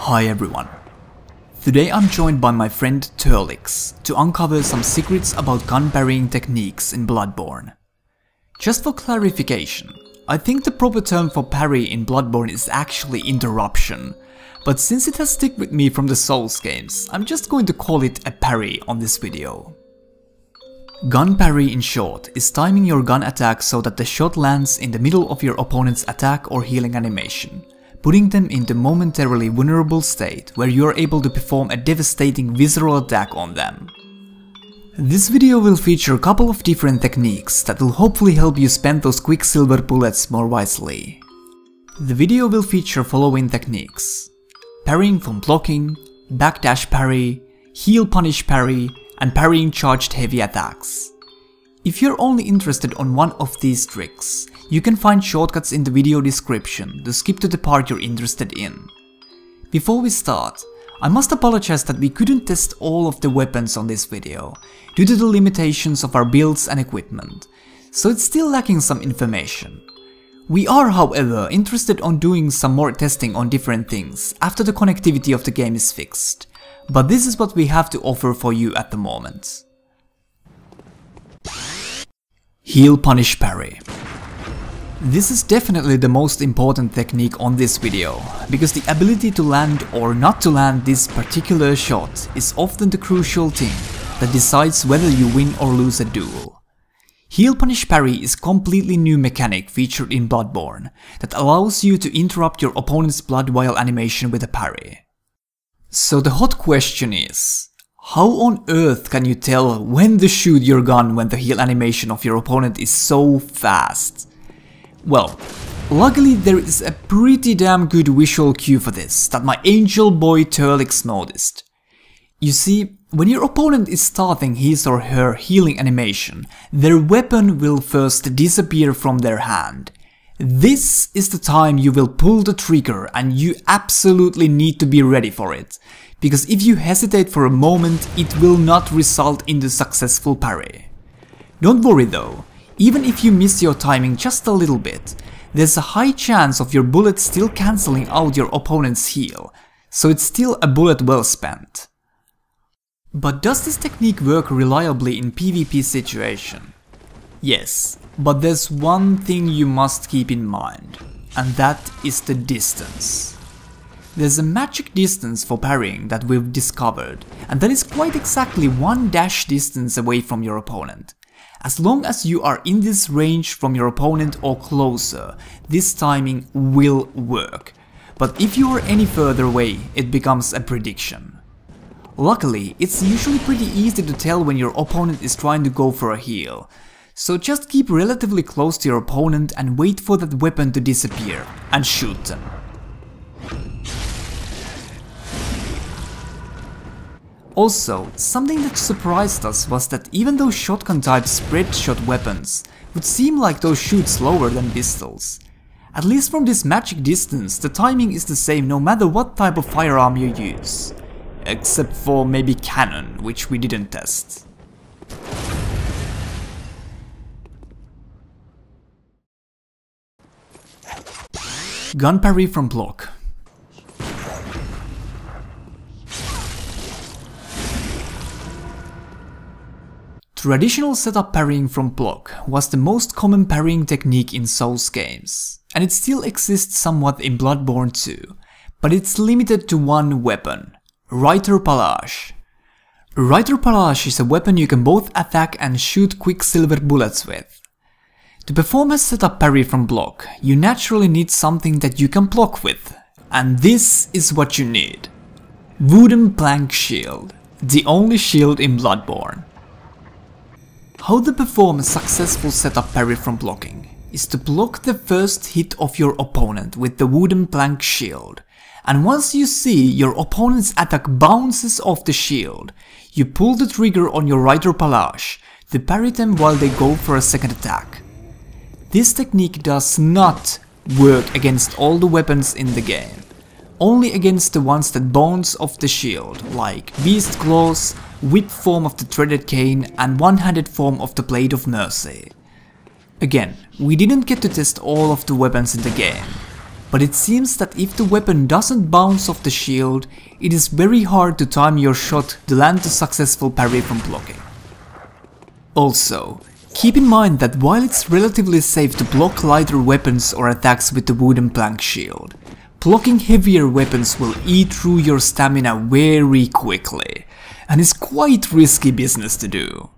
Hi everyone. Today I'm joined by my friend Turlix to uncover some secrets about gun parrying techniques in Bloodborne. Just for clarification, I think the proper term for parry in Bloodborne is actually interruption, but since it has stuck with me from the Souls games, I'm just going to call it a parry on this video. Gun parry in short is timing your gun attack so that the shot lands in the middle of your opponent's attack or healing animation, putting them into momentarily vulnerable state where you are able to perform a devastating visceral attack on them. This video will feature a couple of different techniques that will hopefully help you spend those quicksilver bullets more wisely. The video will feature following techniques: parrying from blocking, backdash parry, heal punish parry, and parrying charged heavy attacks. If you're only interested on one of these tricks, you can find shortcuts in the video description to skip to the part you're interested in. Before we start, I must apologize that we couldn't test all of the weapons on this video, due to the limitations of our builds and equipment, so it's still lacking some information. We are, however, interested on doing some more testing on different things after the connectivity of the game is fixed, but this is what we have to offer for you at the moment. Heal punish parry. This is definitely the most important technique on this video, because the ability to land or not to land this particular shot is often the crucial thing that decides whether you win or lose a duel. Heal punish parry is a completely new mechanic featured in Bloodborne that allows you to interrupt your opponent's blood vial animation with a parry. So the hot question is, how on earth can you tell when to shoot your gun when the heal animation of your opponent is so fast? Well, luckily there is a pretty damn good visual cue for this that my angel boy Turlix noticed. You see, when your opponent is starting his or her healing animation, their weapon will first disappear from their hand. This is the time you will pull the trigger, and you absolutely need to be ready for it, because if you hesitate for a moment, it will not result in the successful parry. Don't worry though, even if you miss your timing just a little bit, there's a high chance of your bullet still cancelling out your opponent's heal, so it's still a bullet well spent. But does this technique work reliably in PvP situation? Yes, but there's one thing you must keep in mind, and that is the distance. There's a magic distance for parrying that we've discovered, and that is quite exactly one dash distance away from your opponent. As long as you are in this range from your opponent or closer, this timing will work. But if you are any further away, it becomes a prediction. Luckily, it's usually pretty easy to tell when your opponent is trying to go for a heal. So just keep relatively close to your opponent and wait for that weapon to disappear, and shoot them. Also, something that surprised us was that even though shotgun type spread shot weapons would seem like those shoot slower than pistols, at least from this magic distance the timing is the same no matter what type of firearm you use. Except for maybe cannon, which we didn't test. Gun parry from block. Traditional setup parrying from block was the most common parrying technique in Souls games, and it still exists somewhat in Bloodborne too, but it's limited to one weapon: Writer Pallage. Writer Pallage is a weapon you can both attack and shoot quicksilver bullets with. To perform a setup parry from block, you naturally need something that you can block with, and this is what you need: wooden plank shield, the only shield in Bloodborne. How to perform a successful setup parry from blocking is to block the first hit of your opponent with the wooden plank shield, and once you see your opponent's attack bounces off the shield, you pull the trigger on your Writer Pallage to parry them while they go for a second attack. This technique does not work against all the weapons in the game, only against the ones that bounce off the shield, like Beast Claws, Whip form of the Threaded Cane, and One-Handed form of the Blade of Mercy. Again, we didn't get to test all of the weapons in the game, but it seems that if the weapon doesn't bounce off the shield, it is very hard to time your shot to land a successful parry from blocking. Also, keep in mind that while it's relatively safe to block lighter weapons or attacks with the wooden plank shield, blocking heavier weapons will eat through your stamina very quickly, and is quite risky business to do.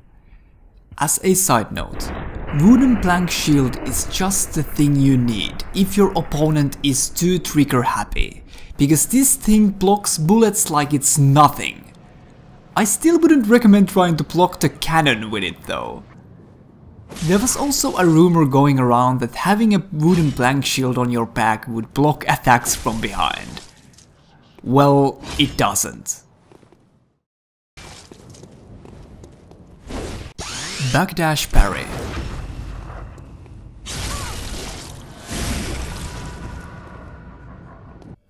As a side note, wooden plank shield is just the thing you need if your opponent is too trigger happy, because this thing blocks bullets like it's nothing. I still wouldn't recommend trying to block the cannon with it though. There was also a rumor going around that having a wooden plank shield on your back would block attacks from behind. Well, it doesn't. Backdash parry.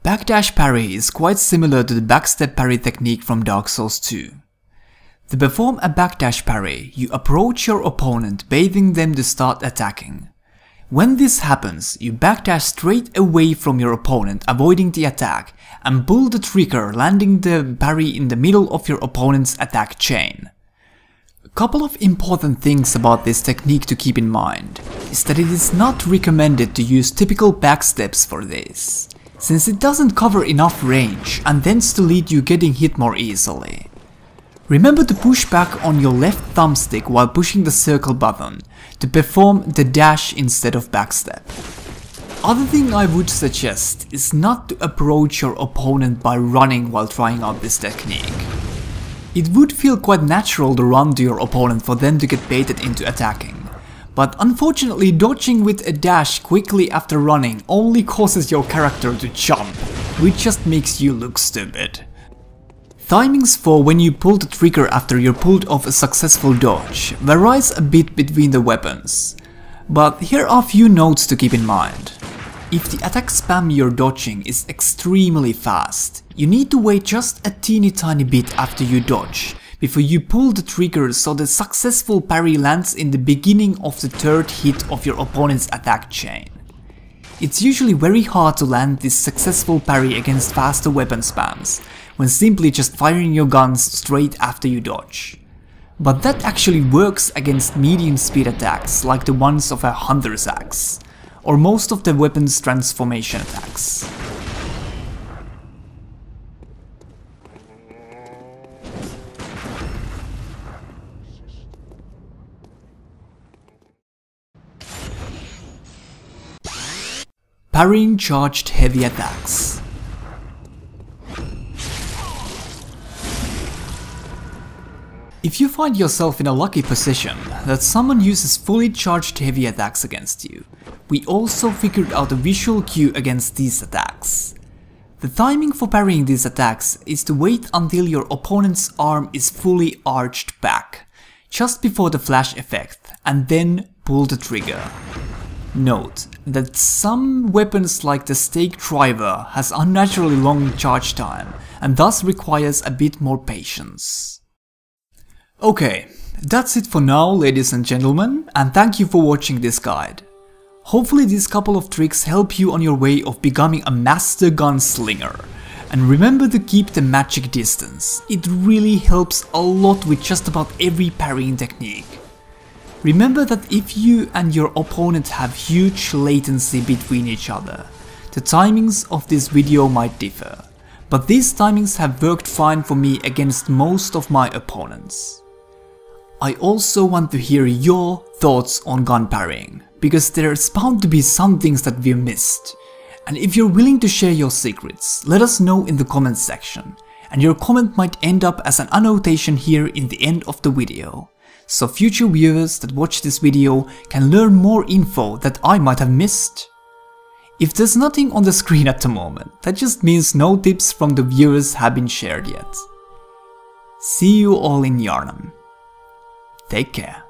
Backdash parry is quite similar to the backstep parry technique from Dark Souls 2. To perform a backdash parry, you approach your opponent, baiting them to start attacking. When this happens, you backdash straight away from your opponent, avoiding the attack, and pull the trigger, landing the parry in the middle of your opponent's attack chain. A couple of important things about this technique to keep in mind is that it is not recommended to use typical backsteps for this, since it doesn't cover enough range and tends to lead you getting hit more easily. Remember to push back on your left thumbstick while pushing the circle button to perform the dash instead of backstep. Other thing I would suggest is not to approach your opponent by running while trying out this technique. It would feel quite natural to run to your opponent for them to get baited into attacking, but unfortunately dodging with a dash quickly after running only causes your character to jump, which just makes you look stupid. Timings for when you pull the trigger after you're pulled off a successful dodge varies a bit between the weapons, but here are a few notes to keep in mind. If the attack spam you're dodging is extremely fast, you need to wait just a teeny tiny bit after you dodge before you pull the trigger so the successful parry lands in the beginning of the third hit of your opponent's attack chain. It's usually very hard to land this successful parry against faster weapon spams, when simply just firing your guns straight after you dodge. But that actually works against medium speed attacks like the ones of a hunter's axe, or most of the weapon's transformation attacks. Parrying charged heavy attacks. If you find yourself in a lucky position that someone uses fully charged heavy attacks against you, we also figured out a visual cue against these attacks. The timing for parrying these attacks is to wait until your opponent's arm is fully arched back, just before the flash effect, and then pull the trigger. Note that some weapons like the stake driver has unnaturally long charge time and thus requires a bit more patience. Okay, that's it for now, ladies and gentlemen, and thank you for watching this guide. Hopefully these couple of tricks help you on your way of becoming a master gunslinger. And remember to keep the magic distance, it really helps a lot with just about every parrying technique. Remember that if you and your opponent have huge latency between each other, the timings of this video might differ, but these timings have worked fine for me against most of my opponents. I also want to hear your thoughts on gun parrying, because there's bound to be some things that we've missed. And if you're willing to share your secrets, let us know in the comments section, and your comment might end up as an annotation here in the end of the video, so future viewers that watch this video can learn more info that I might have missed. If there's nothing on the screen at the moment, that just means no tips from the viewers have been shared yet. See you all in Yharnam. Take care.